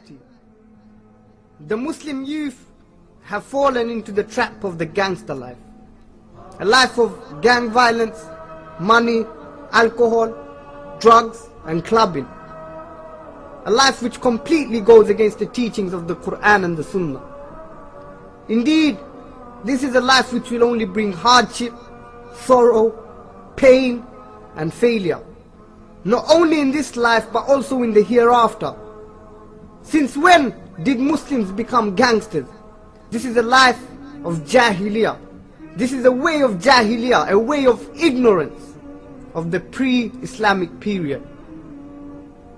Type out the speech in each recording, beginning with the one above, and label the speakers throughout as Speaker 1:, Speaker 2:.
Speaker 1: reality. The Muslim youth have fallen into the trap of the gangster life. A life of gang violence, money, alcohol, drugs and clubbing. A life which completely goes against the teachings of the Quran and the Sunnah. Indeed, this is a life which will only bring hardship, sorrow, pain and failure. Not only in this life but also in the hereafter. Since when did Muslims become gangsters? This is a life of Jahiliyyah. This is a way of Jahiliyyah, a way of ignorance of the pre-Islamic period.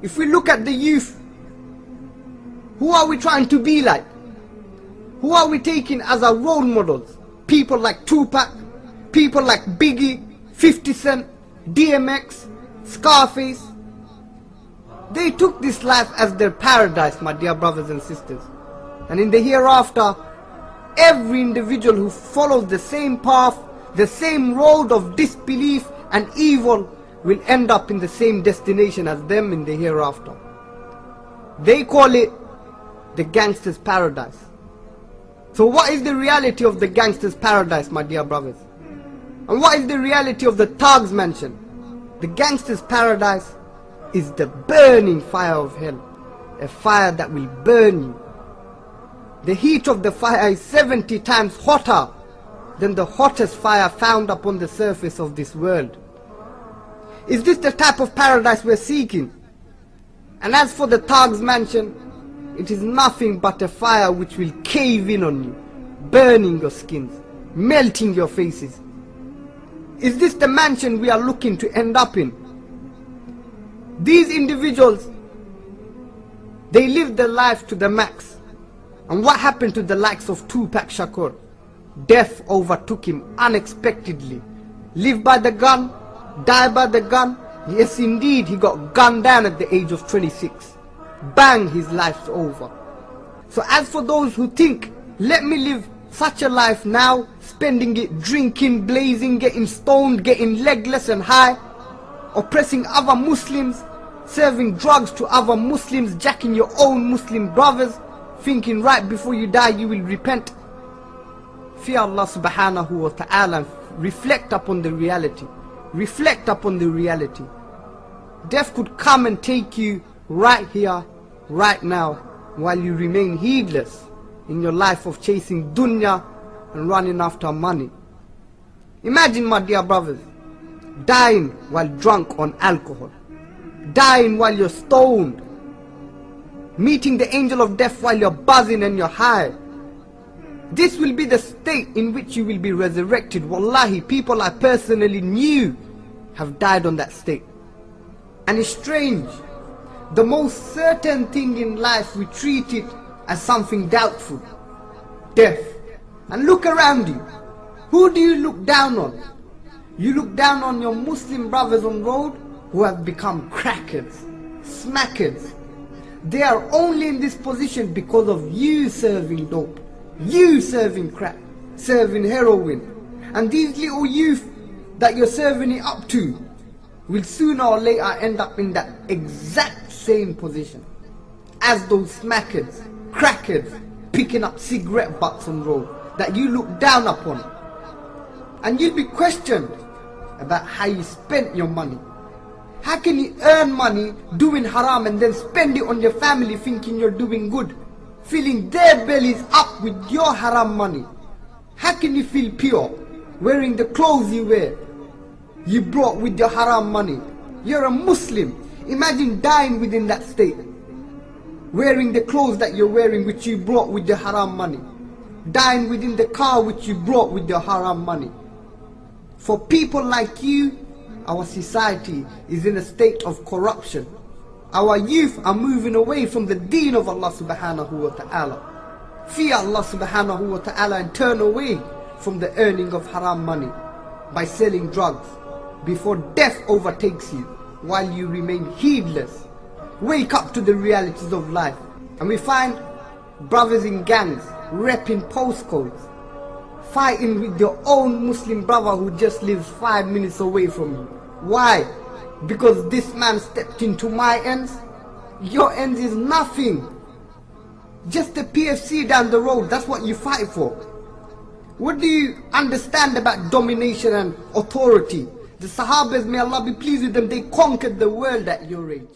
Speaker 1: If we look at the youth, who are we trying to be like? Who are we taking as our role models? People like Tupac, people like Biggie, 50 Cent, DMX, Scarface. They took this life as their paradise, my dear brothers and sisters. And in the hereafter, every individual who follows the same path, the same road of disbelief and evil will end up in the same destination as them in the hereafter. They call it the gangster's paradise. So what is the reality of the gangster's paradise, my dear brothers? And what is the reality of the Thug's mansion? The gangster's paradise is the burning fire of hell. A fire that will burn you. The heat of the fire is 70 times hotter than the hottest fire found upon the surface of this world. Is this the type of paradise we're seeking? And as for the Thug's mansion, it is nothing but a fire which will cave in on you, burning your skins, melting your faces. Is this the mansion we are looking to end up in? These individuals, they lived their life to the max. And what happened to the likes of Tupac Shakur? Death overtook him unexpectedly. Live by the gun, die by the gun. Yes indeed, he got gunned down at the age of 26. Bang, his life's over. So as for those who think, let me live such a life now, spending it drinking, blazing, getting stoned, getting legless and high, oppressing other Muslims, serving drugs to other Muslims, jacking your own Muslim brothers, thinking right before you die you will repent. Fear Allah subhanahu wa ta'ala and reflect upon the reality. Reflect upon the reality. Death could come and take you right here, right now, while you remain heedless in your life of chasing dunya and running after money. Imagine, my dear brothers, dying while drunk on alcohol, dying while you're stoned, meeting the angel of death while you're buzzing and you're high. This will be the state in which you will be resurrected. Wallahi, people I personally knew have died on that state. And it's strange. The most certain thing in life, we treat it as something doubtful. Death. And look around you. Who do you look down on? You look down on your Muslim brothers on road who have become crackers, smackers. They are only in this position because of you serving dope, you serving crack, serving heroin. And these little youth that you're serving it up to will sooner or later end up in that exact same position as those smackers, crackers, picking up cigarette butts on road that you look down upon. And you'll be questioned about how you spent your money. How can you earn money doing haram and then spend it on your family thinking you're doing good, filling their bellies up with your haram money? How can you feel pure wearing the clothes you wear, you brought with your haram money? You're a Muslim. Imagine dying within that state, wearing the clothes that you're wearing which you brought with your haram money, dying within the car which you brought with your haram money. For people like you, our society is in a state of corruption. Our youth are moving away from the deen of Allah subhanahu wa ta'ala. Fear Allah subhanahu wa ta'ala and turn away from the earning of haram money by selling drugs before death overtakes you while you remain heedless. Wake up to the realities of life. And we find brothers in gangs repping postcodes, fighting with your own Muslim brother who just lives 5 minutes away from you. Why? Because this man stepped into my ends? Your ends is nothing. Just a PFC down the road, that's what you fight for. What do you understand about domination and authority? The Sahabas, may Allah be pleased with them, they conquered the world at your age.